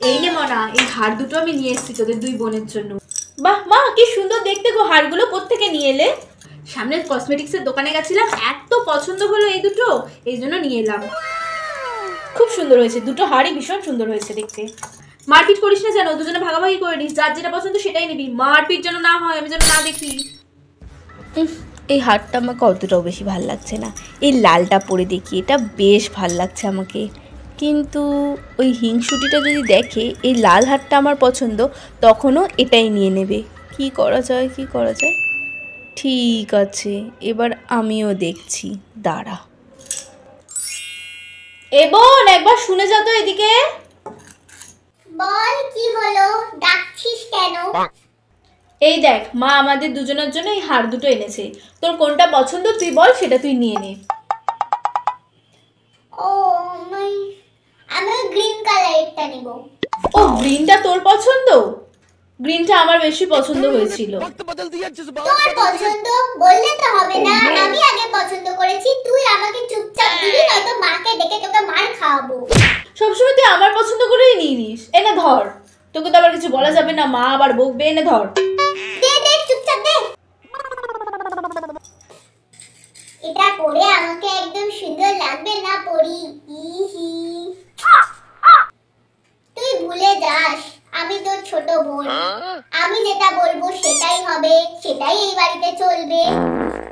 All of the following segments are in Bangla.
এই নে মনা, এই হার দুটো আমি নিয়ে এসেছি তোদের দুই বোনের জন্য। বাহ মা, কি সুন্দর দেখতে গো হারগুলো। কোত্থেকে নিয়ে এলে? সামনের কসমেটিক্সের দোকানে গেছিলাম, এত পছন্দ হলো এই দুটো, এই জন্য নিয়ে এলাম। খুব সুন্দর হয়েছে, দুটো হারই ভীষণ সুন্দর হয়েছে দেখতে। মারপিট করিস না যেন, দুজনে ভাগাভাগি করে নিস, যার যেটা পছন্দ সেটাই নিবি। মারপিট যেন না হয়, আমি যেন না দেখি। এই হারটা আমাকে অতটাও বেশি ভাল লাগছে না। এই লালটা পরে দেখি, এটা বেশ ভাল লাগছে আমাকে। কিন্তু ওই হিংসুটিটা যদি দেখে এই লাল হারটা আমার পছন্দ, তখনও এটাই নিয়ে নেবে। কি করা যায়, কি করা যায়? ঠিক আছে, এবার আমিও দেখছি, দাঁড়া। এ বোন, একবার শুনে যা তো এদিকে। বল, কি হলো? ডাকছিস কেন? এই দেখ, মা আমাদের দুজনের জন্য এই হার দুটো এনেছে। তোর কোনটা পছন্দ তুই বল, সেটা তুই নিয়ে নে। ও আমি গ্রিন কালারটা নিব। ও, গ্রিনটা তোর পছন্দ? গ্রিনটা আমার বেশি পছন্দ হয়েছিল। তোর পছন্দ বললে তো হবে না, আমি আগে পছন্দ করেছি। তুই আমাকে চুপচাপ দিবি, নয়তো মাকে ডেকে তোকে মার খাওয়াবো। সবসময় তুই আমার পছন্দ করেই নিয়ে নিস। এনে ধর, তোকে তো আবার কিছু বলা যাবে না, মা আবার বকবে। এনে ধর, দে দে, চুপচাপ দে। এটা পরে আমাকে একদম সুন্দর লাগবে না পরি? ইহি, তুই ভুলে যাস আমি তোর ছোট বোন। আমি যেটা বলবো সেটাই হবে, সেটাই এই বাড়িতে চলবে।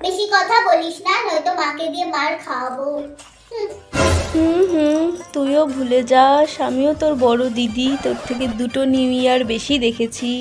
বেশি কথা বলিস না, নয়তো মাকে দিয়ে মার খাওয়াবো। তুইও ভুলে যাস, আমিও তোর বড় দিদি, তোর থেকে দুটো নিউ ইয়ার বেশি দেখেছি।